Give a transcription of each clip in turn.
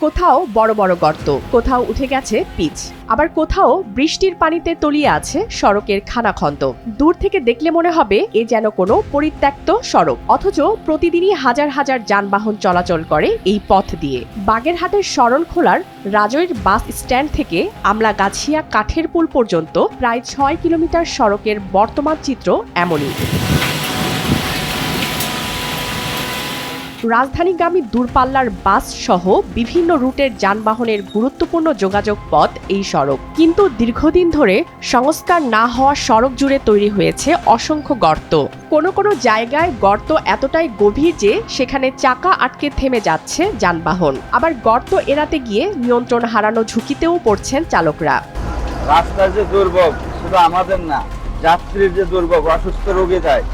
কোথাও বড় বড় গর্ত, কোথাও উঠে গেছে পিচ, আবার কোথাও বৃষ্টির পানিতে তলিয়ে আছে সড়কের খানাখন্দ। দূর থেকে দেখলে মনে হবে এ যেন কোনো পরিত্যক্ত সড়ক, অথচ প্রতিদিনই হাজার হাজার যানবাহন চলাচল করে এই পথ দিয়ে। বাগেরহাটের শরণখোলার রাজৈর বাস স্ট্যান্ড থেকে আমলাগাছিয়া কাঠের পুল পর্যন্ত প্রায় ৬ কিলোমিটার সড়কের বর্তমান চিত্র এমনই। রাজধানীগামী দূরপাল্লার বাস সহ বিভিন্ন রুটের যানবাহনের গুরুত্বপূর্ণ যোগাযোগ পথ এই সড়ক, কিন্তু দীর্ঘদিন ধরে সংস্কার না হওয়া সড়ক জুড়ে তৈরি হয়েছে অসংখ্য গর্ত। কোনো কোনো জায়গায় গর্ত এতটাই গভীর যে সেখানে চাকা আটকে থেমে যাচ্ছে যানবাহন, আবার গর্ত এড়াতে গিয়ে নিয়ন্ত্রণ হারানো ঝুঁকিতেও পড়ছেন চালকরা। রাস্তার যে দুর্ভোগ শুধু আমাদের না, যাত্রীর যে দুর্ভোগ, অসুস্থ রোগী যায়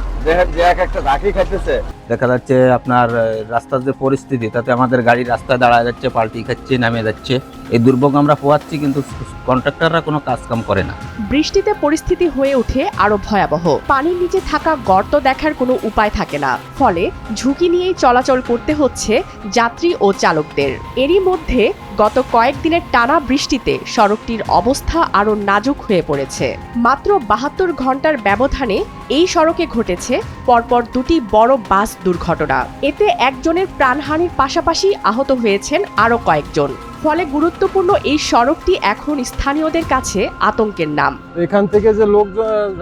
একটা ঝাঁকি খাইতেছে। দেখা যাচ্ছে আপনার রাস্তার যে পরিস্থিতি, তাতে আমাদের গাড়ি রাস্তায় দাঁড়ায় যাচ্ছে, পাল্টি খাচ্ছে, নামে যাচ্ছে। এই দুর্ভোগ আমরা পোহাচ্ছি, কিন্তু কন্ট্রাক্টররা কোনো কাজকাম করে না। বৃষ্টিতে পরিস্থিতি হয়ে ওঠে আরো ভয়াবহ। পানির নিচে থাকা গর্ত দেখার কোনো উপায় থাকে না, ফলে ঝুঁকি নিয়েই চলাচল করতে হচ্ছে যাত্রী ও চালকদের। এরই মধ্যে গত কয়েকদিনের টানা বৃষ্টিতে সড়কটির অবস্থা আরো নাজুক হয়ে পড়েছে। মাত্র ৭২ ঘন্টার ব্যবধানে এই সড়কে ঘটেছে পরপর দুটি বড় বাস দুর্ঘটনা। এতে একজনের প্রাণহানির পাশাপাশি আহত হয়েছেন আরো কয়েকজন। ফলে গুরুত্বপূর্ণ এই সড়কটি এখন স্থানীয়দের কাছে আতঙ্কের নাম। এখান থেকে যে লোক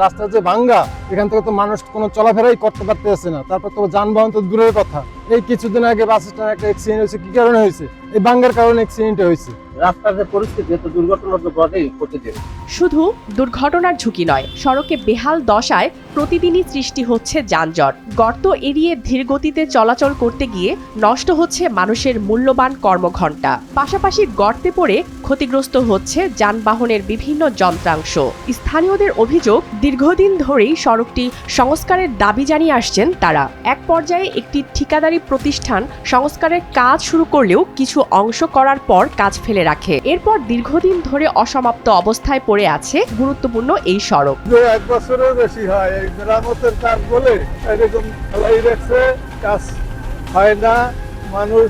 রাস্তা যে ভাঙ্গা, এখান থেকে তো মানুষ কোনো চলাফেরাই করতে পারতেছে না। তারপর তো যানবাহন তো দূরের কথা। এই কিছুদিন আগে বাস স্ট্যান্ডে একটা অ্যাক্সিডেন্ট হয়েছে। কি কারণে হয়েছে? এই ভাঙ্গার কারণে অ্যাক্সিডেন্ট হয়েছে। রাস্তার যে পরিস্থিতি, তো দুর্ঘটনা তো ঘটেই প্রতিদিন। শুধু দুর্ঘটনার ঝুঁকি নয়, সড়কে বেহাল দশায় প্রতিদিনই সৃষ্টি হচ্ছে যানজট। গর্ত এড়িয়ে ধীর গতিতে চলাচল করতে গিয়ে নষ্ট হচ্ছে মানুষের মূল্যবান কর্মঘণ্টা। পাশাপাশি গর্তে পড়ে ক্ষতিগ্রস্ত হচ্ছে যানবাহনের বিভিন্ন যন্ত্রাংশ। স্থানীয়দের অভিযোগ, দীর্ঘদিন ধরেই সড়কটি সংস্কারের দাবি জানিয়ে আসছেন তারা। এক পর্যায়ে একটি ঠিকাদারি প্রতিষ্ঠান সংস্কারের কাজ শুরু করলেও কিছু অংশ করার পর কাজ ফেলে রাখে। এরপর দীর্ঘদিন ধরে অসমাপ্ত অবস্থায় পড়ে আছে গুরুত্বপূর্ণ এই সড়ক। ১ বছরের বেশি হয় এই মেরামতের কাজ বলে এরকম ফেলাই রাখছে, কাজ হয় না, মানুষ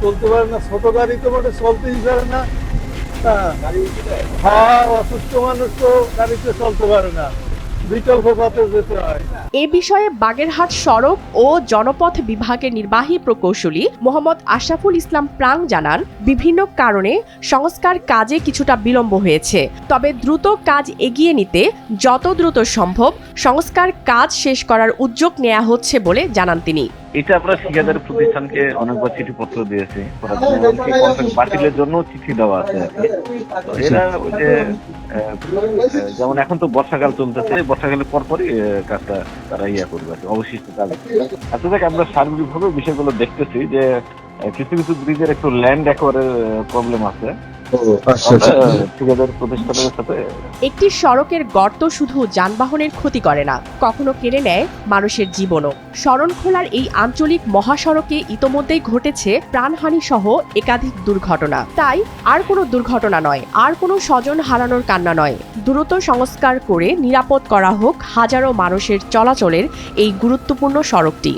চলতে পারে না, ছোট গাড়ি তো মানে চলতেই পারে না। হ্যাঁ, অসুস্থ মানুষ তো গাড়িতে চলতে পারে না, বিকল্প পথে যেতে হয়। এ বিষয়ে বাগেরহাট সড়ক ও জনপথ বিভাগের নির্বাহী প্রকৌশলী মোহাম্মদ আশরাফুল ইসলাম প্রাং জানান, বিভিন্ন কারণে সংস্কার কাজে কিছুটা বিলম্ব হয়েছে, তবে দ্রুত কাজ এগিয়ে নিতে যত দ্রুত সম্ভব সংস্কার কাজ শেষ করার উদ্যোগ নেওয়া হচ্ছে বলে জানান তিনি। এটা আমরা ঠিকাদার প্রতিষ্ঠানকে অনেকবার চিঠিপত্র দিয়েছি, বাতিলের জন্য চিঠি দেওয়া আছে। এরা ওই যে যেমন এখন তো বর্ষাকাল চলতেছে, বর্ষাকালের পরপরই কাজটা তারা করবে, অবশিষ্ট কাজ। আসলে আমরা সার্বিকভাবে বিষয়গুলো দেখতেছি যে কিছু কিছু ব্রিজের একটু ল্যান্ড অ্যাকোয়ারের প্রবলেম আছে। একটি সড়কের গর্ত শুধু যানবাহনের ক্ষতি করে না, কখনো কেড়ে নেয় মানুষের জীবনও। শরণখোলার এই আঞ্চলিক মহাসড়কে ইতোমধ্যেই ঘটেছে প্রাণহানি সহ একাধিক দুর্ঘটনা। তাই আর কোনো দুর্ঘটনা নয়, আর কোনো স্বজন হারানোর কান্না নয়। দ্রুত সংস্কার করে নিরাপদ করা হোক হাজারো মানুষের চলাচলের এই গুরুত্বপূর্ণ সড়কটি।